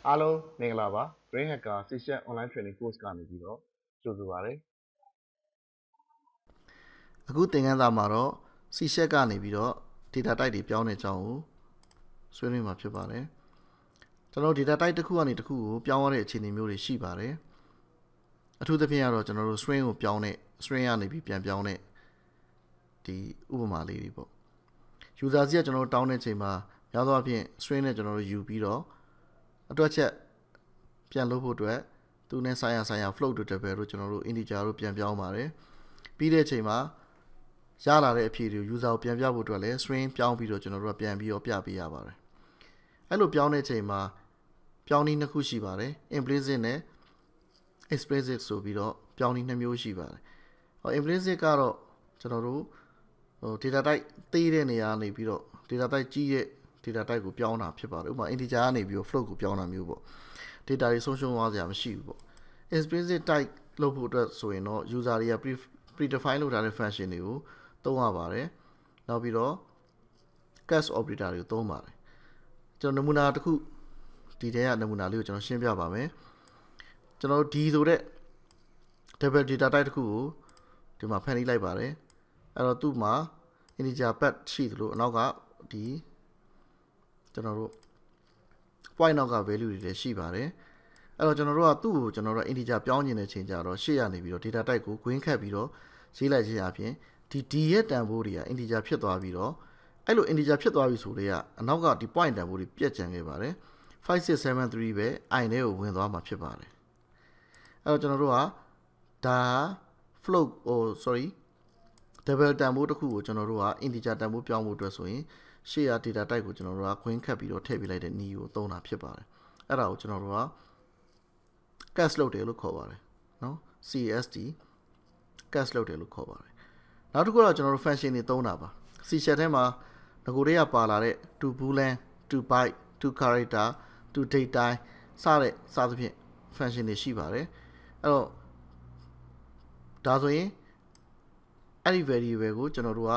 အားလုံးမင်္ဂလာပါ Green Hacker C# Online Training Course ကနေပြီးတော့ကြိုဆိုပါရစေအခုသင်ခန်းစာမှာတော့ C# ကနေပြီးတော့ data type တွေပြောင်းတဲ့အကြောင်းကိုဆွေးနွေးမှာဖြစ်ပါတယ်ကျွန်တော် data type တစ်ခုကနေတစ်ခုကိုပြောင်းရတဲ့အခြေအနေမျိုးတွေရှိပါတယ်အထူးသဖြင့်ကတော့ကျွန်တော်တို့ string ကိုပြောင်းတဲ့ string ကနေပြီးပြန်ပြောင်းတဲ့ဒီဥပမာလေးတွေပေါ့ user စီကကျွန်တော်တို့တောင်းတဲ့အချိန်မှာများသောအားဖြင့် string နဲ့ကျွန်တော်တို့ယူပြီးတော့အတွက်ချက်ပြန်လုပ်ဖို့အတွက်သူနဲ့ဆိုင်ရာ float တို့ double တို့ကျွန်တော်တို့ integer တို့ပြန်ပြောင်းပါတယ်ပြီးတဲ့အချိန်မှာရလာတဲ့အဖြေတွေကို user ကိုပြန်ပြဖို့အတွက်လည်း string ပြောင်းပြီးတော့ကျွန်တော်တို့ကပြန်ပြီးတော့ပြပေးရပါတယ်အဲ့လိုပြောင်းတဲ့အချိန်မှာပြောင်းနည်းနှစ်ခုရှိပါတယ် implicit နဲ့ explicit ဆိုပြီးတော့ပြောင်းနည်းနှစ်မျိုးရှိပါတယ်implicit ကတော့ကျွန်တော်တို့data type သေးတဲ့နေရာနေပြီးတော့ data type ကြီးရဲ့ data type ကိုပြောင်းတာဖြစ်ပါတယ်ဥပမာ integer ကနေပြီးတော့ float ကိုပြောင်းတာမျိုးပေါ့ data တွေဆုံးရှုံးသွားစရာမရှိဘူးပေါ့ explicit type လုပ်ဖို့အတွက်ဆိုရင်တော့ user တွေက predefine လုပ်ထားတဲ့ function တွေကိုသုံးရပါတယ်နောက်ပြီးတော့ cast operator တွေကိုသုံးပါတယ်ကျွန်တော်နမူနာတစ်ခုဒီထဲကနမူနာလေးကိုကျွန်တော်ရှင်းပြပါမယ်ကျွန်တော်ဒီဆိုတဲ့ double data type တစ်ခုကိုဒီမှာဖန်တီးလိုက်ပါတယ်အဲ့တော့သူ့မှာ integer path ရှိသလိုအနောက်ကဒီကျွန်တော်တို့ point နောက်က value တွေလည်းရှိပါတယ်အဲ့တော့ကျွန်တော်တို့ကသူ့ကိုကျွန်တော်တို့ integer ပြောင်းနေတဲ့ချိန်ကြတော့ရှေ့ရနေပြီးတော့ data type ကို green ခတ်ပြီးတော့ရေးလိုက်ခြင်းအပြင်ဒီ d ရဲ့တန်ဖိုးတွေက integer ဖြစ်သွားပြီးတော့အဲ့လို integer ဖြစ်သွားပြီဆိုတော့အနောက်ကဒီ point တန်ဖိုးတွေပြတ်ကျန်ခဲ့ပါတယ်5673ပဲ i နဲ့ကိုဝင်သွားမှာဖြစ်ပါတယ်အဲ့တော့ကျွန်တော်တို့ကဒါ float double တန်ဖိုးတစ်ခုကိုကျွန်တော်တို့က integer တန်ဖိုးပြောင်းဖို့အတွက်ဆိုရင်ရှေ့ရ data type ကိုကျွန်တော်တို့က green ခတ်ပြီးတော့ထည့်ပေးလိုက်တဲ့နည်းကိုသုံးတာဖြစ်ပါတယ်အဲ့ဒါကိုကျွန်တော်တို့က cast လုပ်တယ်လို့ခေါ်ပါတယ်နော် cast cast လုပ်တယ်လို့ခေါ်ပါတယ်နောက်တစ်ခုတော့ကျွန်တော်တို့ function တွေသုံးတာပါ C# ထဲမှာငကိုတွေကပါလာတဲ့ to boolean to byte to character to date type စသဖြင့် function တွေရှိပါတယ်အဲ့တော့ဒါဆိုရင်အဲ့ဒီ variable ကိုကျွန်တော်တို့က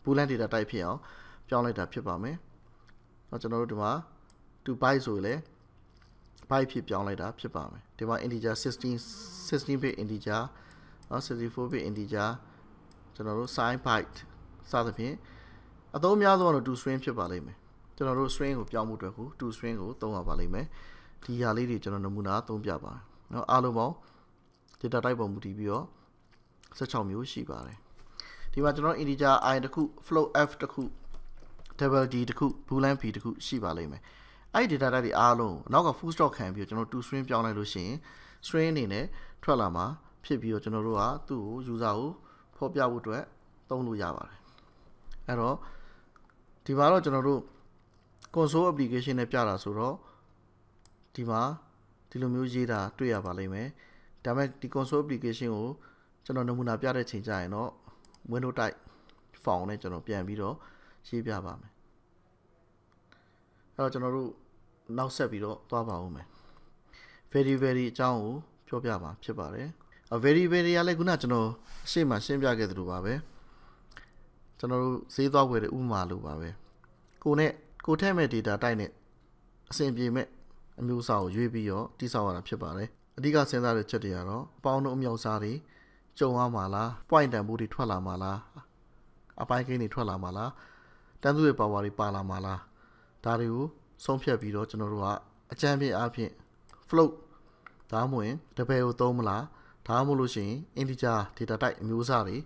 boolean data type ဖြစ်အောင်ပြောင်းလိုက်တာဖြစ်ပါမယ်တော့ကျွန်တော်တို့ဒီမှာ to byte ဆိုရင်လည်း byte ဖြစ်ပြောင်းလိုက်တာဖြစ်ပါမယ်ဒီမှာ integer 16 bit integer 64 bit integer ကျွန်တော်တို့ sign byte စသဖြင့်အသုံးအများဆုံးတော့ to string ဖြစ်ပါလိမ့်မယ်ကျွန်တော်တို့ string ကိုပြောင်းဖို့အတွက်ကို to string ကိုသုံးရပါလိမ့်မယ်ဒီဟာလေးတွေကျွန်တော်နမူနာသုံးပြပါเนาะအားလုံးပေါင်း data type ပုံမူတည်ပြီးတော့16မျိုးရှိပါတယ်ဒီမှာကျွန်တော် integer i တခု float f တခု double d တခု boolean b တခုရှိပါလိမ့်မယ်အဲ့ဒီ data type တွေအားလုံးနောက်က full stop ခံပြီးတော့ကျွန်တော် to string ပြောင်းလိုက်လို့ရှိရင် string အနေနဲ့ထွက်လာမှာဖြစ်ပြီးတော့ကျွန်တော်တို့ကသူ့ကို user ကိုဖော်ပြဖို့အတွက်သုံးလို့ရပါတယ်အဲ့တော့ဒီမှာတော့ကျွန်တော်တို့ console application နဲ့ပြတာဆိုတော့ဒီမှာဒီလိုမျိုးရေးတာတွေ့ရပါလိမ့်မယ်ဒါပေမဲ့ဒီ console application ကိုကျွန်တော်နမူနာပြတဲ့ချိန်ကျရင်တော့ window type font နဲ့ကျွန်တော်ပြန်ပြီးတော့ရေးပြပါမယ်အဲ့တော့ကျွန်တော်တို့နောက်ဆက်ပြီးတော့သွားပါဦးမယ် variable အကြောင်းကိုပြောပြပါဖြစ်ပါတယ် variable တွေကလည်းခုနကျွန်တော်အရှေ့မှာရှင်းပြခဲ့သလိုပါပဲကျွန်တော်တို့ဈေးသွားဝယ်တဲ့ဥပမာလိုပါပဲကိုထည့်မဲ့ data type နဲ့အဆင်ပြေမဲ့အမျိုးအစားကိုရွေးပြီးတော့တိစောက်ရတာဖြစ်ပါတယ်အဓိကစဉ်းစားတဲ့ချက်တွေကတော့အပေါင်းတို့အမြောက်စားတွေကြုံရမှာလား point တန်ဖိုးတွေထွက်လာမှာလားအပိုင်းကိန်းတွေထွက်လာမှာလားတန်းစုရဲ့ power တွေပါလာမှာလားဒါတွေကိုဆုံးဖြတ်ပြီးတော့ကျွန်တော်တို့ကအကြမ်းဖျင်းအားဖြင့် float ဒါမှမဟုတ် double ကိုသုံးမလားဒါမှမဟုတ်လို့ရှိရင် integer data type အမျိုးအစားတွေ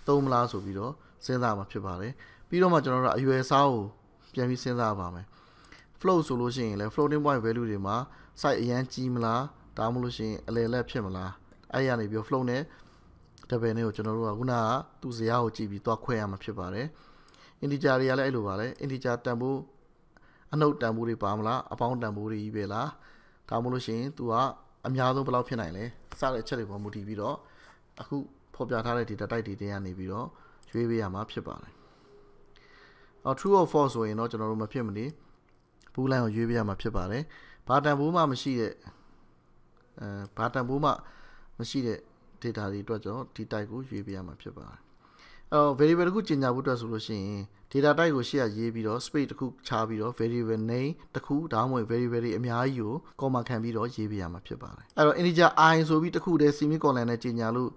သုံးမလားဆိုပြီးတော့စဉ်းစားမှာဖြစ်ပါတယ်ပြီးတော့မှကျွန်တော်တို့အရွယ်အစားကိုပြန်ပြီးစဉ်းစားပါမယ် float ဆိုလို့ရှိရင်လည်း floating point value တွေမှာ size အရန်ကြီးမလားဒါမှမဟုတ်လို့ရှိရင်အလယ်လက်ဖြစ်မလားအဲ့ရနေပြီး float နဲ့ double နဲ့ကိုကျွန်တော်တို့ကခုနကသူ့ဇယားကိုကြည့်ပြီးသွားခွဲရမှာဖြစ်ပါတယ် integer တွေကလည်းအဲ့လိုပါလေ integer တန်ဖိုးအနှုတ်တန်ဖိုးတွေပါမလားအပေါင်းတန်ဖိုးတွေကြီးပဲလားဒါမှမဟုတ်လို့ရှိရင်သူကအများဆုံးဘယ်လောက်ဖြစ်နိုင်လဲစတဲ့အချက်တွေပေါ်မူတည်ပြီးတော့အခုဖော်ပြထားတဲ့ data type တွေထဲကနေပြီးတော့ရွေးပေးရမှာဖြစ်ပါတယ်true or false ဆိုရင်တော့ကျွန်တော်တို့မဖြစ်မနေ boolean ကိုရွေးပေးရမှာဖြစ်ပါတယ်ဘာတန်ဖိုးမှမရှိတဲ့ဘာတန်ဖိုးမှမရှိတဲ့ data တွေအတွက်ကျွန်တော်ဒီ type ကိုရွေးပေးရမှာဖြစ်ပါတယ် variable တစ်ခုကျင်ညာဖို့အတွက်ဆိုလို့ရှိရင် data type ကိုရှေ့ကရေးပြီးတော့ space တစ်ခုခြားပြီးတော့ variable name တစ်ခုဒါမှမဟုတ် variable တွေအများကြီးကို comma ခံပြီးတော့ရေးပေးရမှာဖြစ်ပါတယ်အဲ့တော့ integer I ဆိုပြီးတစ်ခုတည်း semicolon နဲ့ကျင်ညာလို့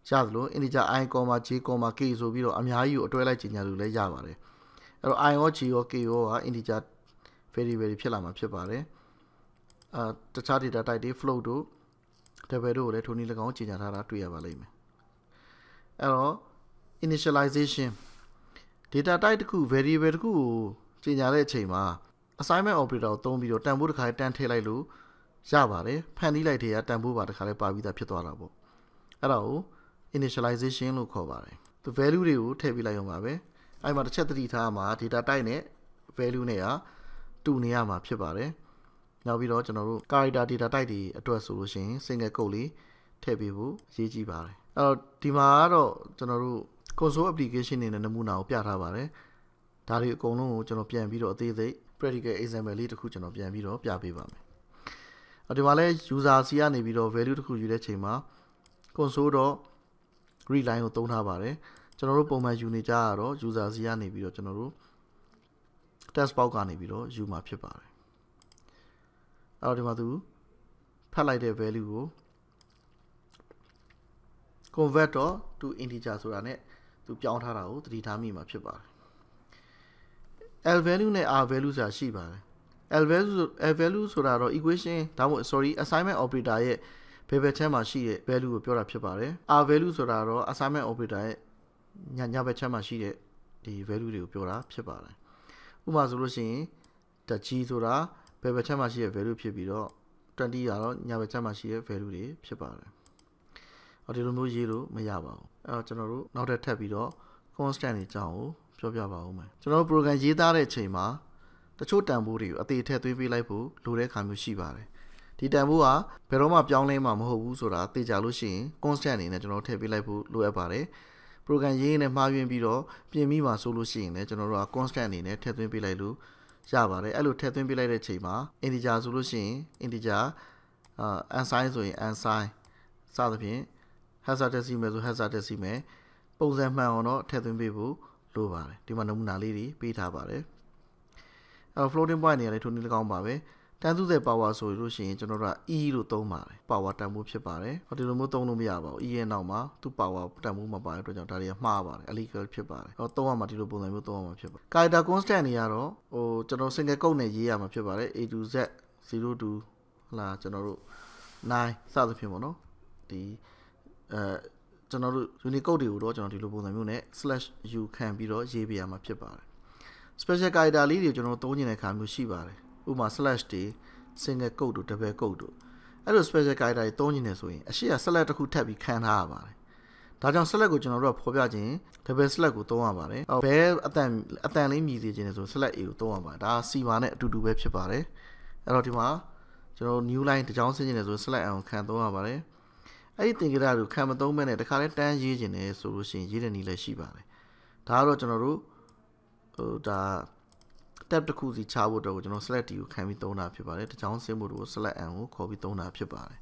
ရသလို integer I, j, k ဆိုပြီးတော့အများကြီးကိုအတွဲလိုက်ကျင်ညာလို့လည်းရပါတယ်အဲ့တော့ I ရော j ရော k ရောက integer variable တွေဖြစ်လာမှာဖြစ်ပါတယ်တခြား data type တွေ float တို့ double တို့ကိုလည်းထိုနည်း၎င်းကျင်ညာထားတာတွေ့ရပါလိမ့်မယ်အဲ့တော့ initialization data type တစ်ခု variable တစ်ခုကိုကျင်ညာတဲ့အချိန်မှာ assignment operator ကိုသုံးပြီးတော့တန်ဖိုးတစ်ခါတန်းထည့်လိုက်လို့ရပါတယ်ဖန်တီးလိုက်တဲ့ကတန်ဖိုးပါတစ်ခါလဲပါပြီးသားဖြစ်သွားတာပေါ့အဲ့ဒါကို initialization လို့ခေါ်ပါတယ်သူ value တွေကိုထည့်ပေးလိုက်ရုံပါပဲအဲ့မှာတစ်ချက်သတိထားမှာ data type နဲ့ value နဲ့ကတူနေရမှာဖြစ်ပါတယ်နောက်ပြီးတော့ကျွန်တော်တို့ character data type တွေအတွက်ဆိုလို့ရှိရင် single quote လေးထည့်ပေးဖို့အရေးကြီးပါတယ်အဲ့တော့ဒီမှာကတော့ကျွန်တော်တို့ console application တွေနဲ့နမူနာကိုပြထားပါတယ်ဒါတွေအကုန်လုံးကိုကျွန်တော်ပြန်ပြီးတော့အသေးစိတ် practical example လေးတစ်ခုကျွန်တော်ပြန်ပြီးတော့ပြပေးပါမယ်ဒီမှာလဲ user စီကနေပြီးတော့ value တစ်ခုယူတဲ့ချိန်မှာ console.read line ကိုသုံးထားပါတယ်ကျွန်တော်တို့ပုံမှန်ယူနေကြရတော့ user စီကနေပြီးတော့ကျွန်တော်တို့ text box ကနေပြီးတော့ယူမှာဖြစ်ပါတယ်အဲ့တော့ဒီမှာသူဖတ်လိုက်တဲ့ value ကို convert to integer ဆိုတာ ਨੇ သူပြောင်းထားတာကိုသတိထားမိမှာဖြစ်ပါတယ် l value နဲ့ r value ဆိုတာရှိပါတယ် l value ဆိုတာတော့ equation ဒါမှမဟုတ် sorry assignment operator ရဲ့ဘယ်ဘက်ချမ်းမှာရှိတဲ့ value ကိုပြောတာဖြစ်ပါတယ် r value ဆိုတာတော့ assignment operator ရဲ့ညာဘက်ချမ်းမှာရှိတဲ့ဒီ value တွေကိုပြောတာဖြစ်ပါတယ်ဥပမာဆိုလို့ရှိရင်တ g ဆိုတာဘယ်ဘက်ချမ်းမှာရှိတဲ့ value ဖြစ်ပြီးတော့20ကတော့ညာဘက်ချမ်းမှာရှိတဲ့ value တွေဖြစ်ပါတယ်ဒီလိုမျိုးရေးလို့မရပါဘူးအဲ့တော့ကျွန်တော်တို့နောက်ထပ်ထပ်ပြီးတော့ constant တွေအကြောင်းကိုပြောပြပါဦးမယ်ကျွန်တော်တို့ program ရေးသားတဲ့အချိန်မှာတချို့တန်ဖိုးတွေကိုအသေးထည့်သွင်းပေးလိုက်ဖို့လိုတဲ့အခါမျိုးရှိပါတယ်ဒီတန်ဖိုးကဘယ်တော့မှပြောင်းလဲမှာမဟုတ်ဘူးဆိုတာသိကြလို့ရှိရင် constant အနေနဲ့ကျွန်တော်ထည့်ပေးလိုက်ဖို့လိုအပ်ပါတယ် program ရေးနေမှားယွင်းပြီးတော့ပြင်ပြီးမှဆိုလို့ရှိရင်လည်းကျွန်တော်တို့က constant အနေနဲ့ထည့်သွင်းပေးလိုက်လို့ရပါတယ်အဲ့လိုထည့်သွင်းပေးလိုက်တဲ့အချိန်မှာ integer ဆိုလို့ရှိရင် integer unsign ဆိုရင် unsign စသဖြင့် hexadecimal ဆို hexadecimal ပုံစံမှန်အောင်တော့ထည့်သွင်းပေးဖို့လိုပါတယ်ဒီမှာနမူနာလေးတွေပေးထားပါတယ်အဲ့ floating point နေရာလေးထိုနည်း၎င်းပါပဲတန်းစုတဲ့ power ဆိုလို့ရှိရင်ကျွန်တော်တို့က e လို့သုံးပါတယ် power တန်ဖိုးဖြစ်ပါတယ်ဒီလိုမျိုးသုံးလို့မရပါဘူး e ရဲ့နောက်မှာသူ့ power တန်ဖိုးမပါတဲ့အတွက်ကြောင့်ဒါတွေကမှားပါတယ် illegal ဖြစ်ပါတယ်သုံးရမှာဒီလိုပုံစံမျိုးသုံးရမှာဖြစ်ပါတယ် character constant တွေကတော့ကျွန်တော် single quote နဲ့ရေးရမှာဖြစ်ပါတယ် a to z 0 to ကျွန်တော်တို့9စသဖြင့်ပေါ့နော်ဒီကျွန်တော်တို့ Unicode တွေကိုတော့ကျွန်တော်ဒီလိုပုံစံမျိုးနဲ့ /u ခံပြီးတော့ရေးပေးရမှာဖြစ်ပါတယ် special character လေးတွေကျွန်တော်သုံးနေတဲ့အခါမျိုးရှိပါတယ်ဥပမာ slash တွေ single quote တို့ double quote တို့အဲ့လို special character တွေသုံးနေတယ်ဆိုရင်အရှိက slash တစ်ခုထပ်ပြီးခံထားရပါတယ်ဒါကြောင့် slash ကိုကျွန်တော်တို့ကဖော်ပြခြင်း double slash ကိုသုံးရပါတယ်ဘယ်အတန်လေးမြည်စေခြင်းလဲဆို slash a ကိုသုံးရပါတယ်ဒါ c ပါနဲ့အတူတူပဲဖြစ်ပါတယ်အဲ့တော့ဒီမှာကျွန်တော် new line တစ်ကြောင်းဆင်းခြင်းလဲဆို slash n ကိုခံသုံးရပါတယ်အဲ့ဒီသင်္ကေတကိုခံမသုံးမဲ့နဲ့တခါလဲတန်းရေးခြင်းလဲဆိုလို့ရှိရင်ရေးတဲ့နည်းလည်းရှိပါတယ်ဒါကတော့ကျွန်တော်တို့ဒါ tab တစ်ခုစီချဖို့တော့ကျွန်တော် select d ကိုခံပြီးသုံးတာဖြစ်ပါတယ်တချောင်းဆင်းဖို့တော့ select n ကိုခေါ်ပြီးသုံးတာဖြစ်ပါတယ်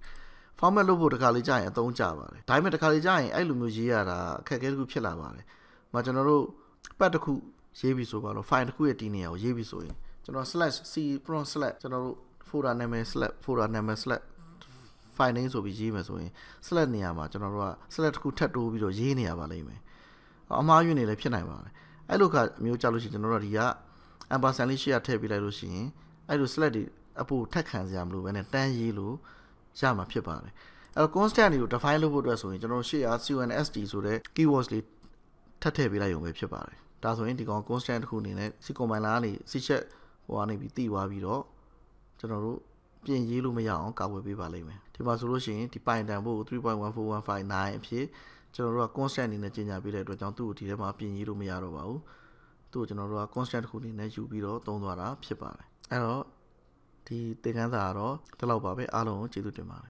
format လုပ်ဖို့တခါလေးကြာရင်အသုံးကျပါတယ်ဒါပေမဲ့တခါလေးကြာရင်အဲ့လိုမျိုးရေးရတာအခက်အခဲတစ်ခုဖြစ်လာပါတယ်မှာကျွန်တော်တို့ pad တစ်ခုရေးပြီးဆိုပါတော့ file တစ်ခုရဲ့တည်နေရာကိုရေးပြီးဆိုရင်ကျွန်တော် /c prompt/ ကျွန်တော်တို့ folder နာမည် folder နာမည် file name ဆိုပြီးရေးမယ်ဆိုရင် select နေရာမှာကျွန်တော်တို့က select တစ်ခုထပ်တိုးပြီးတော့ရေးနေရပါလိမ့်မယ်အမှားယွင်းနေလည်းဖြစ်နိုင်ပါတယ်အဲ့လိုကအမျိုးကြလို့ရှိရင်ကျွန်တော်တို့ဒီက ampersand လေးရှေ့ကထည့်ပေးလိုက်လို့ရှိရင်အဲ့လို select တွေအပူထက်ခံစရာမလိုဘဲနဲ့တန်းရေးလို့ရမှာဖြစ်ပါတယ်အဲ့တော့ constant တွေကို define လုပ်ဖို့အတွက်ဆိုရင်ကျွန်တော်တို့ရှေ့က const ဆိုတဲ့ keywords လေးထပ်ထည့်ပေးလိုက်ရုံပဲဖြစ်ပါတယ်ဒါဆိုရင်ဒီကောင် constant တစ်ခုအနေနဲ့ C compiler ကနေ C check ဟိုကနေပြီးတည်သွားပြီးတော့ကျွန်တော်တို့ပြင်ရေးလို့မရအောင်ကာကွယ်ပေးပါလိမ့်မယ်ဒီမှာဆိုလို့ရှိရင်ဒီ Python ဘို့ 3.14159 အဖြစ်ကျွန်တော်တို့က constant အနေနဲ့ကြီးညာပေးတဲ့အတွက်ကြောင့်သူ့ကိုဒီထဲမှာပြင်ရေးလို့မရတော့ပါဘူးသူ့ကိုကျွန်တော်တို့က constant တစ်ခုအနေနဲ့ယူပြီးတော့သုံးသွားတာဖြစ်ပါတယ်အဲ့တော့ဒီသင်ခန်းစာကတော့ဒီလောက်ပါပဲအားလုံးကိုကျေးဇူးတင်ပါတယ်